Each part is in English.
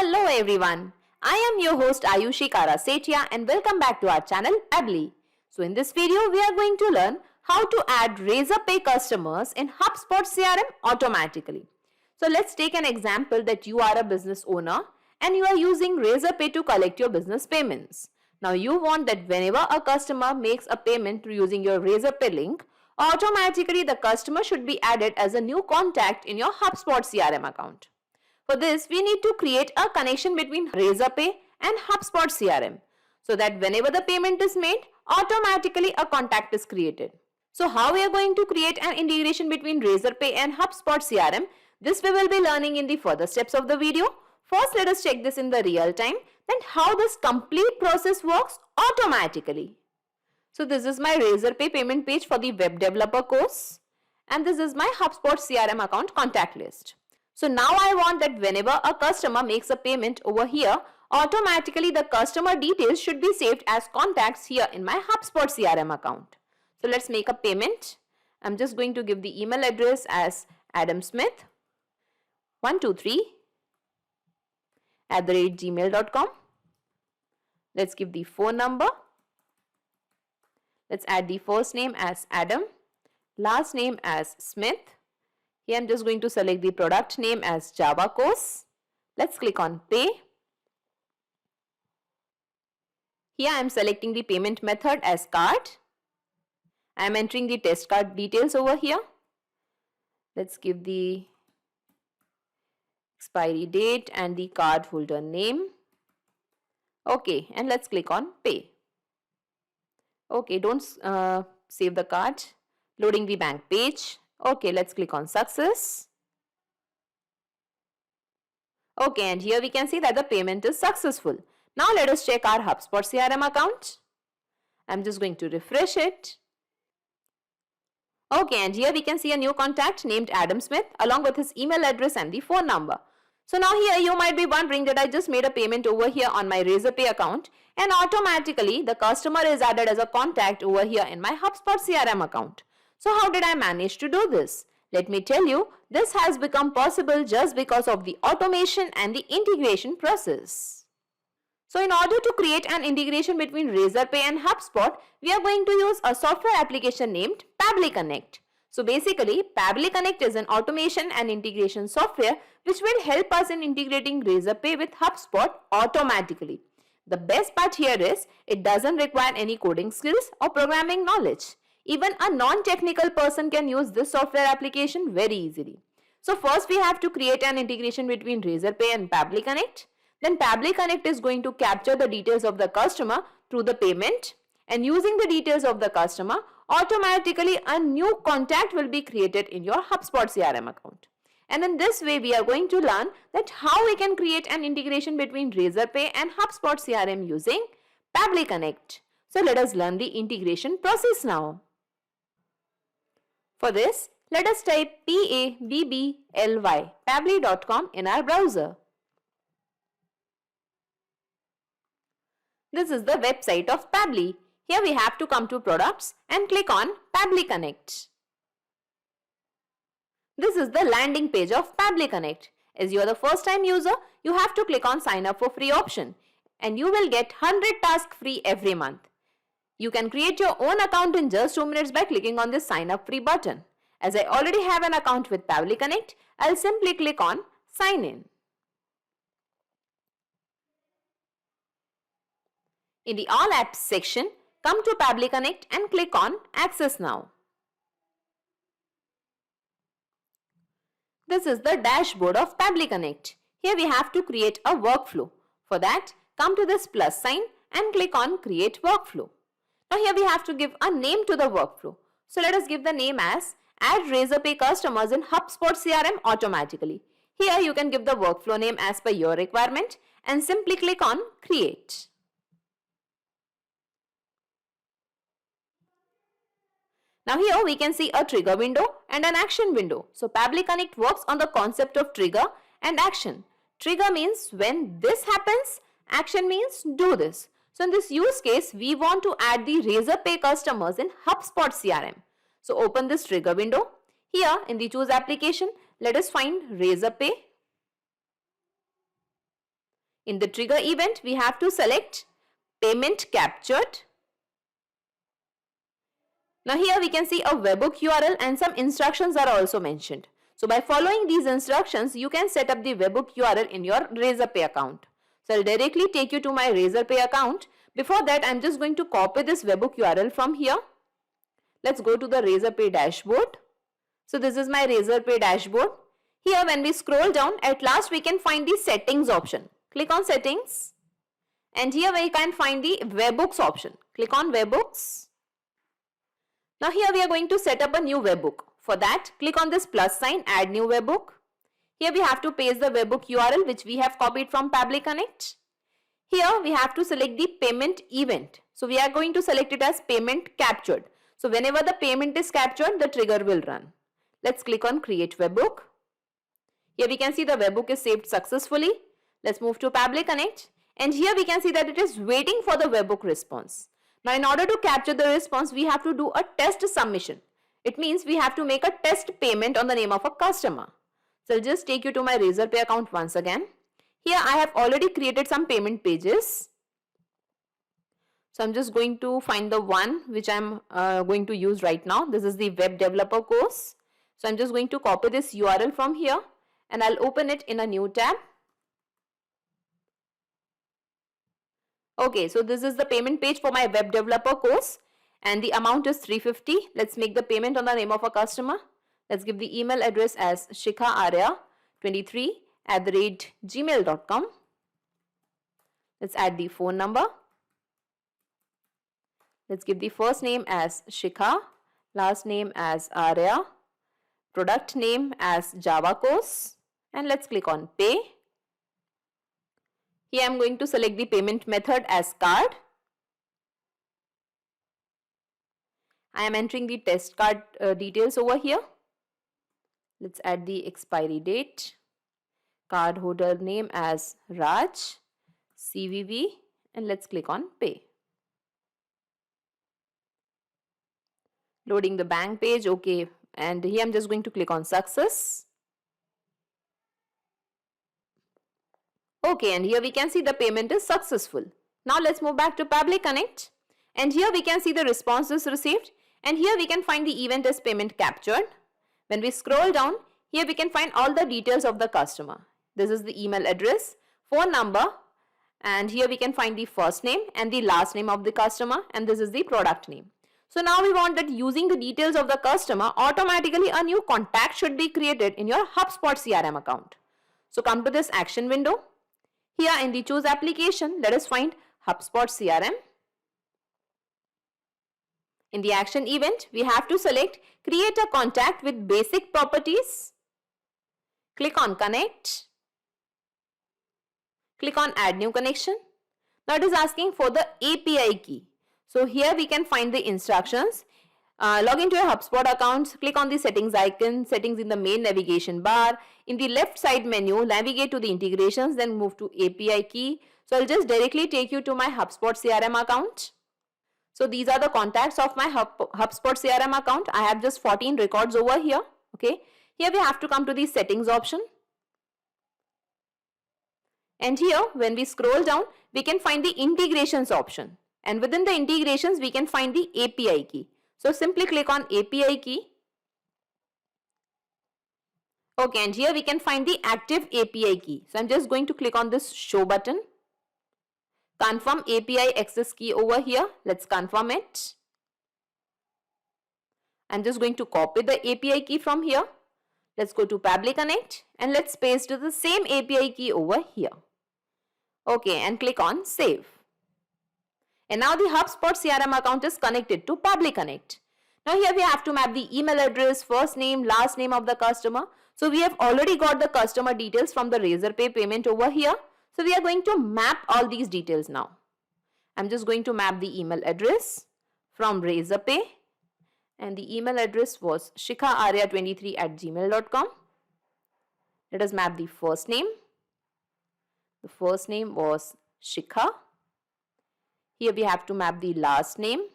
Hello everyone, I am your host Ayushi Karasetia and welcome back to our channel Pabbly. So in this video we are going to learn how to add Razorpay customers in HubSpot CRM automatically. So let's take an example that you are a business owner and you are using Razorpay to collect your business payments. Now you want that whenever a customer makes a payment through using your Razorpay link, automatically the customer should be added as a new contact in your HubSpot CRM account. For this, we need to create a connection between Razorpay and HubSpot CRM so that whenever the payment is made, automatically a contact is created. So how we are going to create an integration between Razorpay and HubSpot CRM, this we will be learning in the further steps of the video. First, let us check this in the real time, then how this complete process works automatically. So this is my Razorpay payment page for the web developer course and this is my HubSpot CRM account contact list. So now I want that whenever a customer makes a payment over here, automatically the customer details should be saved as contacts here in my HubSpot CRM account. So let's make a payment. I'm just going to give the email address as adamsmith123@gmail.com. Let's give the phone number. Let's add the first name as Adam, last name as Smith. Here I'm just going to select the product name as Java course. Let's click on pay. Here I am selecting the payment method as card. I am entering the test card details over here. Let's give the expiry date and the card holder name. Okay, and let's click on pay. Okay, don't save the card. Loading the bank page. Okay, let's click on success. Okay, and here we can see that the payment is successful. Now let us check our HubSpot CRM account. I'm just going to refresh it. Okay, and here we can see a new contact named Adam Smith along with his email address and the phone number. So now here you might be wondering that I just made a payment over here on my Razorpay account and automatically the customer is added as a contact over here in my HubSpot CRM account. So how did I manage to do this? Let me tell you, this has become possible just because of the automation and the integration process. So in order to create an integration between Razorpay and HubSpot, we are going to use a software application named Pabbly Connect. So basically, Pabbly Connect is an automation and integration software which will help us in integrating Razorpay with HubSpot automatically. The best part here is, it doesn't require any coding skills or programming knowledge. Even a non-technical person can use this software application very easily. So first we have to create an integration between Razorpay and Pabbly Connect. Then Pabbly Connect is going to capture the details of the customer through the payment, and using the details of the customer, automatically a new contact will be created in your HubSpot CRM account. And in this way we are going to learn that how we can create an integration between Razorpay and HubSpot CRM using Pabbly Connect. So let us learn the integration process now. For this, let us type Pabbly, pabbly.com in our browser. This is the website of Pabbly. Here we have to come to products and click on Pabbly Connect. This is the landing page of Pabbly Connect. As you are the first time user, you have to click on sign up for free option and you will get 100 tasks free every month. You can create your own account in just 2 minutes by clicking on this sign up free button. As I already have an account with Pabbly Connect, I'll simply click on sign in. In the all apps section, come to Pabbly Connect and click on access now. This is the dashboard of Pabbly Connect. Here we have to create a workflow. For that, come to this plus sign and click on create workflow. Now here we have to give a name to the workflow. So let us give the name as add Razorpay customers in HubSpot CRM automatically. Here you can give the workflow name as per your requirement and simply click on create. Now here we can see a trigger window and an action window. So Pabbly Connect works on the concept of trigger and action. Trigger means when this happens, action means do this. So in this use case, we want to add the Razorpay customers in HubSpot CRM. So open this trigger window. Here in the choose application, let us find Razorpay. In the trigger event, we have to select payment captured. Now here we can see a webhook URL and some instructions are also mentioned. So by following these instructions, you can set up the webhook URL in your Razorpay account. So I'll directly take you to my Razorpay account. Before that, I'm just going to copy this webhook URL from here. Let's go to the Razorpay dashboard. So this is my Razorpay dashboard. Here when we scroll down, at last we can find the settings option. Click on settings. And here we can find the webhooks option. Click on webhooks. Now here we are going to set up a new webhook. For that, click on this plus sign, add new webhook. Here we have to paste the webhook URL which we have copied from Pabbly Connect. Here we have to select the payment event. So we are going to select it as payment captured. So whenever the payment is captured, the trigger will run. Let's click on create webhook. Here we can see the webhook is saved successfully. Let's move to Pabbly Connect. And here we can see that it is waiting for the webhook response. Now in order to capture the response, we have to do a test submission. It means we have to make a test payment on the name of a customer. So I'll just take you to my Razorpay account once again. Here I have already created some payment pages. So I'm just going to find the one which I'm going to use right now. This is the web developer course. So I'm just going to copy this URL from here and I'll open it in a new tab. Okay, so this is the payment page for my web developer course and the amount is 350. Let's make the payment on the name of a customer. Let's give the email address as shikhaarya23@gmail.com. Let's add the phone number. Let's give the first name as Shikha, last name as Arya, product name as Java course, and let's click on pay. Here I am going to select the payment method as card. I am entering the test card details over here. Let's add the expiry date, card holder name as Raj, CVV, and let's click on pay. Loading the bank page, okay, and here I'm just going to click on success. Okay, and here we can see the payment is successful. Now let's move back to Pabbly Connect, and here we can see the responses received, and here we can find the event as payment captured. When we scroll down, here we can find all the details of the customer. This is the email address, phone number, and here we can find the first name and the last name of the customer, and this is the product name. So now we want that using the details of the customer, automatically a new contact should be created in your HubSpot CRM account. So come to this action window. Here in the choose application, let us find HubSpot CRM. In the action event, we have to select create a contact with basic properties. Click on connect. Click on add new connection. Now it is asking for the API key. So here we can find the instructions. Log into your HubSpot account, click on the settings icon, settings in the main navigation bar. In the left side menu, navigate to the integrations, then move to API key. So I'll just directly take you to my HubSpot CRM account. So these are the contacts of my HubSpot CRM account. I have just 14 records over here. Okay. Here we have to come to the settings option. And here when we scroll down, we can find the integrations option. And within the integrations, we can find the API key. So simply click on API key. Okay, and here we can find the active API key. So I'm just going to click on this show button. Confirm API access key over here. Let's confirm it. I'm just going to copy the API key from here. Let's go to Pabbly Connect and let's paste the same API key over here. Okay, and click on save. And now the HubSpot CRM account is connected to Pabbly Connect. Now here we have to map the email address, first name, last name of the customer. So we have already got the customer details from the Razorpay payment over here. So we are going to map all these details now. I'm just going to map the email address from Razorpay. And the email address was shikhaarya23@gmail.com. Let us map the first name. The first name was Shikha. Here we have to map the last name.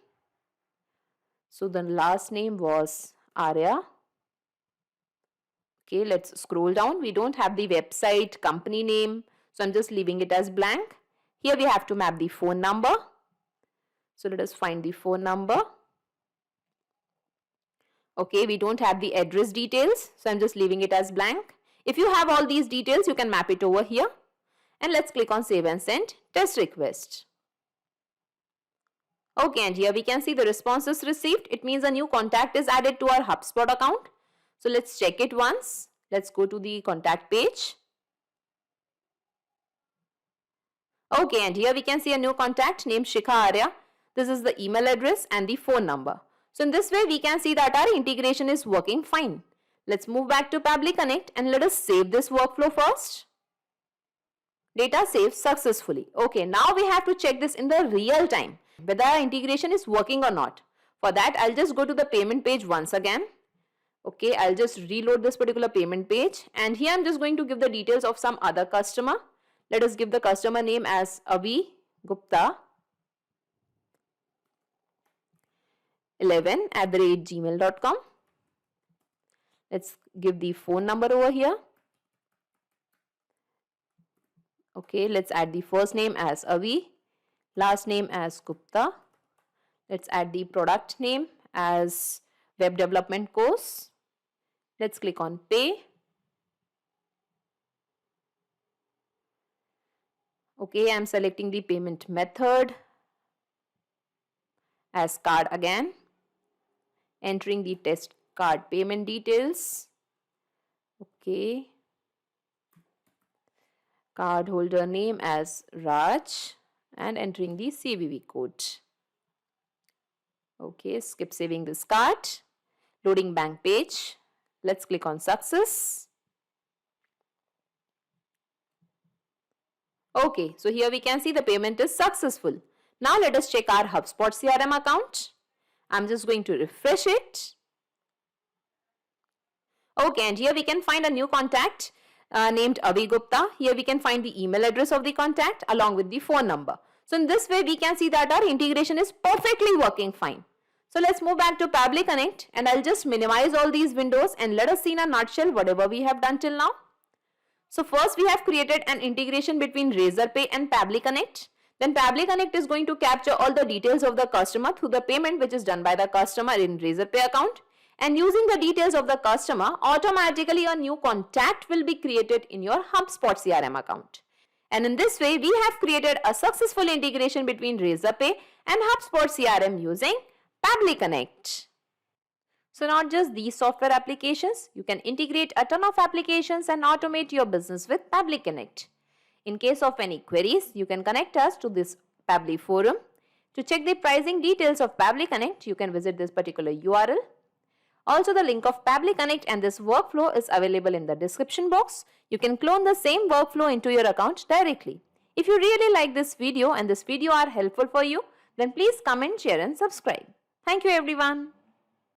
So the last name was Arya. Okay, let's scroll down. We don't have the website, company name. So I'm just leaving it as blank. Here we have to map the phone number. So let us find the phone number. Okay, we don't have the address details, so I'm just leaving it as blank. If you have all these details, you can map it over here. And let's click on save and send test request. Okay, and here we can see the responses received. It means a new contact is added to our HubSpot account. So let's check it once. Let's go to the contact page. Okay, and here we can see a new contact named Shikha Arya. This is the email address and the phone number. So in this way, we can see that our integration is working fine. Let's move back to Pabbly Connect and let us save this workflow first. Data saved successfully. Okay, now we have to check this in the real time, whether our integration is working or not. For that, I'll just go to the payment page once again. Okay, I'll just reload this particular payment page, and here I'm just going to give the details of some other customer. Let us give the customer name as Avi Gupta 11@gmail.com. Let's give the phone number over here. Okay, let's add the first name as Avi, last name as Gupta. Let's add the product name as web development course. Let's click on pay. Okay, I'm selecting the payment method as card again. Entering the test card payment details. Okay. Card holder name as Raj and entering the CVV code. Okay, skip saving this card. Loading bank page. Let's click on success. Okay, so here we can see the payment is successful. Now let us check our HubSpot CRM account. I'm just going to refresh it. Okay, and here we can find a new contact named Avi Gupta. Here we can find the email address of the contact along with the phone number. So in this way, we can see that our integration is perfectly working fine. So let's move back to Pabbly Connect, and I'll just minimize all these windows and let us see in a nutshell whatever we have done till now. So first we have created an integration between Razorpay and Pabbly Connect. Then Pabbly Connect is going to capture all the details of the customer through the payment which is done by the customer in Razorpay account. And using the details of the customer, automatically a new contact will be created in your HubSpot CRM account. And in this way, we have created a successful integration between Razorpay and HubSpot CRM using Pabbly Connect. So not just these software applications, you can integrate a ton of applications and automate your business with Pabbly Connect. In case of any queries, you can connect us to this Pabbly forum. To check the pricing details of Pabbly Connect, you can visit this particular URL. Also, the link of Pabbly Connect and this workflow is available in the description box. You can clone the same workflow into your account directly. If you really like this video and this video are helpful for you, then please comment, share and subscribe. Thank you everyone.